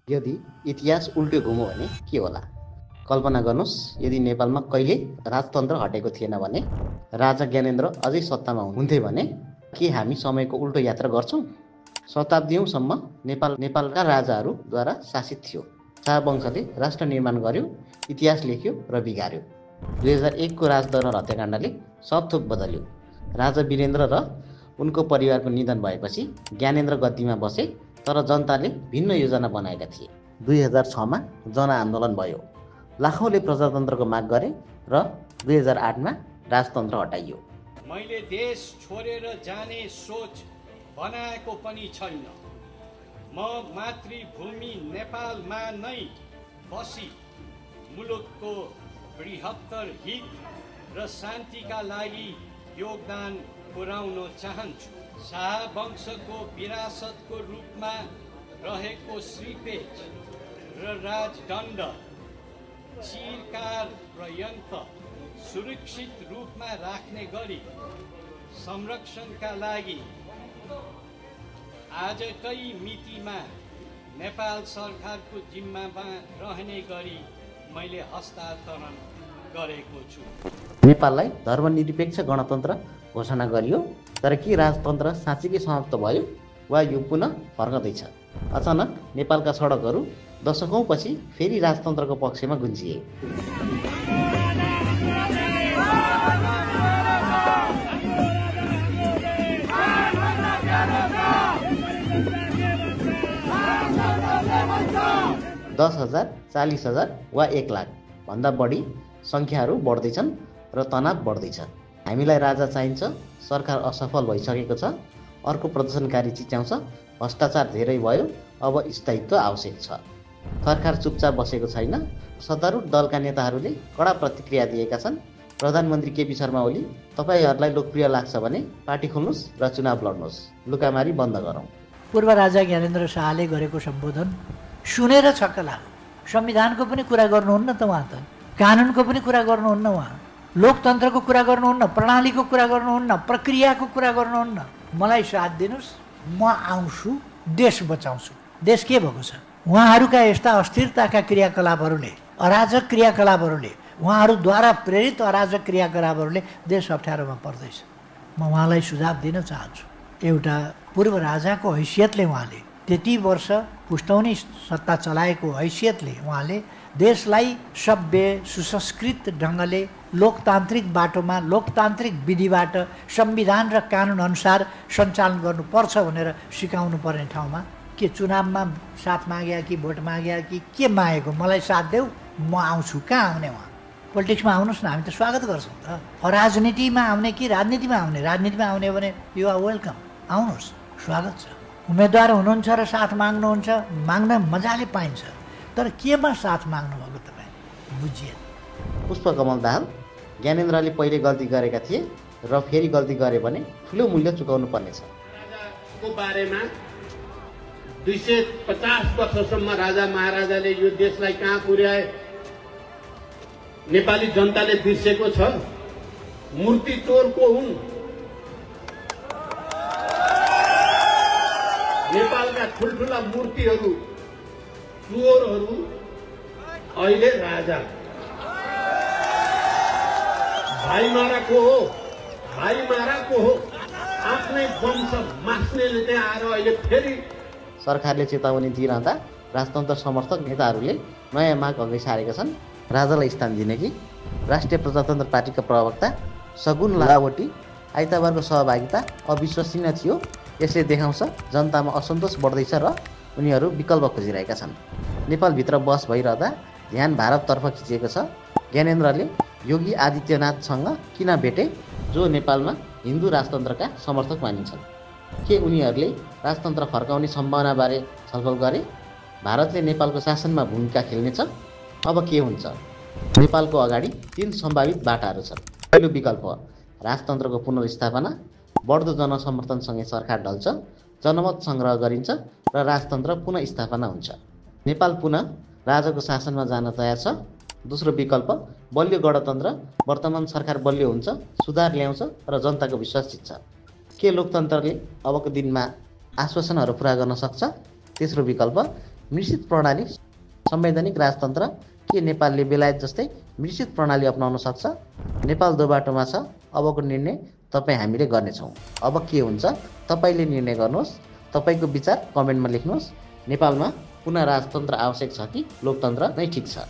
यदि इतिहास उल्टो घुम्यो भने के होला? कल्पना गर्नुहोस्, यदि नेपालमा कहिले राजतन्त्र हटेको थिएन भने, राजा ज्ञानेन्द्र अझै सत्तामा हुन्थे भने के हामी समयको उल्टो यात्रा गर्छौँ? शताब्दीौँसम्म नेपालका राजाहरूद्वारा शासित थियो। शाहवंशले राष्ट्र निर्माण गर्यो, इतिहास लेख्यो र बिगार्यो। 2001 को राजदरबार हत्याकाण्डले सब थोक बदल्यो। राजा वीरेन्द्र र उनको परिवारको निधन भएपछि ज्ञानेन्द्र गद्दीमा बसे, तर जनताले भिन्न योजना बनाएका थिए। 2006 मा जनआन्दोलन भयो। लाखौँले प्रजातन्त्रको माग गरे र 2008 मा राजतन्त्र हटाइयो। मैले देश छोडेर जाने सोच बनाएको पनि छैन। म मातृभूमि नेपालमा नै बसी मुलुकको बृहत्तर हित र शान्तिका लागि योगदान पुर्याउन चाहन्छु। शाहवंशको विरासतको रूपमा रहेको श्रीपेच र राजदण्ड चिरकाल पर्यन्त सुरक्षित रूपमा राख्ने गरी संरक्षणका लागि आजकै मितिमा नेपाल सरकारको जिम्मामा रहने गरी मैले हस्तान्तरण गरेको छु। नेपाललाई धर्मनिरपेक्ष गणतन्त्र घोषणा गरियो, तर के राजतन्त्र साँच्चीकै समाप्त भयो वा यो पुनः फर्कँदैछ? अचानक नेपालका सडकहरू दशकौँपछि फेरि राजतन्त्रको पक्षमा गुन्जिए। दस हजार, 40,000 वा 1 लाख भन्दा बढी सङ्ख्याहरू बढ्दैछन् र तनाव बढ्दैछ। हामीलाई राजा चाहिन्छ, सरकार असफल भइसकेको छ, अर्को प्रदर्शनकारी चिच्याउँछ, भ्रष्टाचार धेरै भयो, अब स्थायित्व आवश्यक छ। सरकार चुपचाप बसेको छैन। सत्तारूढ दलका नेताहरूले कडा प्रतिक्रिया दिएका छन्। प्रधानमन्त्री केपी शर्मा ओली, तपाईँहरूलाई लोकप्रिय लाग्छ भने पार्टी खोल्नुहोस् र चुनाव लड्नुहोस्, लुकामारी बन्द गरौँ। पूर्व राजा ज्ञानेन्द्र शाहले गरेको सम्बोधन सुनेर छक्क लाग्यो। संविधानको पनि कुरा गर्नुहुन्न त उहाँ, त कानुनको पनि कुरा गर्नुहुन्न उहाँ, लोकतन्त्रको कुरा गर्नुहुन्न, प्रणालीको कुरा गर्नुहुन्न, प्रक्रियाको कुरा गर्नुहुन्न। मलाई साथ दिनुहोस्, म आउँछु, देश बचाउँछु। देश के भएको छ? उहाँहरूका यस्ता अस्थिरताका क्रियाकलापहरूले, अराजक क्रियाकलापहरूले, उहाँहरूद्वारा प्रेरित अराजक क्रियाकलापहरूले देश अप्ठ्यारोमा पर्दैछ। म उहाँलाई सुझाव दिन चाहन्छु। एउटा पूर्व राजाको हैसियतले उहाँले त्यति वर्ष पुस्तौनी सत्ता चलाएको हैसियतले उहाँले देशलाई सभ्य सुसंस्कृत ढङ्गले लोकतान्त्रिक बाटोमा, लोकतान्त्रिक विधिबाट संविधान र कानुन अनुसार सञ्चालन गर्नुपर्छ भनेर सिकाउनु पर्ने ठाउँमा के चुनावमा साथ माग्या कि भोट माग्या कि के मागेको, मलाई साथ देऊ, म आउँछु। कहाँ आउने उहाँ? पोलिटिक्समा आउनुहोस् न, हामी त स्वागत गर्छौँ त। राजनीतिमा आउने कि राजनीतिमा आउने? राजनीतिमा आउने भने यु आर वेलकम, आउनुहोस्, स्वागत छ। उम्मेदवार हुनुहुन्छ र साथ माग्नुहुन्छ, माग्न मजाले पाइन्छ, तर केमा साथ माग्नुभएको तपाईँ बुझिएन। पुष्पकमल दाहाल, ज्ञानेन्द्रले पहिले गल्ती गरेका थिए र फेरि गल्ती गरे भने ठुलो मूल्य चुकाउनु पर्नेछ। राजाको बारेमा 250 वर्षसम्म राजा महाराजाले यो देशलाई कहाँ पुर्याए नेपाली जनताले बिर्सेको छ। मूर्ति चोरको हुन्। नेपालका ठुल्ठुला मूर्तिहरू चोरहरू अहिले राजा। भाइमारा को हो, भाइमारा को हो, आफ्नै वंश मास्नेले त्यहाँ आएर अहिले फेरि सरकारले चेतावनी दिइरहँदा राजतन्त्र समर्थक नेताहरूले नयाँ माग अघि सारेका छन्। राजालाई स्थान दिने कि? राष्ट्रिय प्रजातन्त्र पार्टीका प्रवक्ता सगुन लावटी, आइतबारको सहभागिता अविश्वसनीय थियो। यसले देखाउँछ जनतामा असन्तोष बढ्दैछ र उनीहरू विकल्प खोजिरहेका छन्। नेपालभित्र बस भइरहँदा ध्यान भारततर्फ खिचिएको छ। ज्ञानेन्द्रले योगी आदित्यनाथसँग किन भेटे, जो नेपालमा हिन्दू राजतन्त्रका समर्थक मानिन्छन्? के उनीहरूले राजतन्त्र फर्काउने सम्भावनाबारे छलफल गरे? भारतले नेपालको शासनमा भूमिका खेल्नेछ? अब के हुन्छ? नेपालको अगाडि 3 सम्भावित बाटाहरू छन्। पहिलो विकल्प राजतन्त्रको पुनर्स्थापना, बढ्दो जनसमर्थनसँगै सरकार ढल्छ, जनमत सङ्ग्रह गरिन्छ र राजतन्त्र पुनः स्थापना हुन्छ। नेपाल पुनः राजाको शासनमा जान तयार छ। दोस्रो विकल्प बलियो गणतन्त्र, वर्तमान सरकार बलियो हुन्छ, सुधार ल्याउँछ र जनताको विश्वास जित्छ। के लोकतन्त्रले अबको दिनमा आश्वासनहरू पुरा गर्न सक्छ? तेस्रो विकल्प मिश्रित प्रणाली संवैधानिक राजतन्त्र के नेपालले बेलायत जस्तै मिश्रित प्रणाली अपनाउन सक्छ? नेपाल दो बाटोमा छ। अबको निर्णय तपाईँ हामीले गर्नेछौँ। अब के हुन्छ तपाईँले निर्णय गर्नुहोस्। तपाईँको विचार कमेन्टमा लेख्नुहोस्। नेपालमा पुनः राजतन्त्र आवश्यक छ कि लोकतन्त्र नै ठिक छ?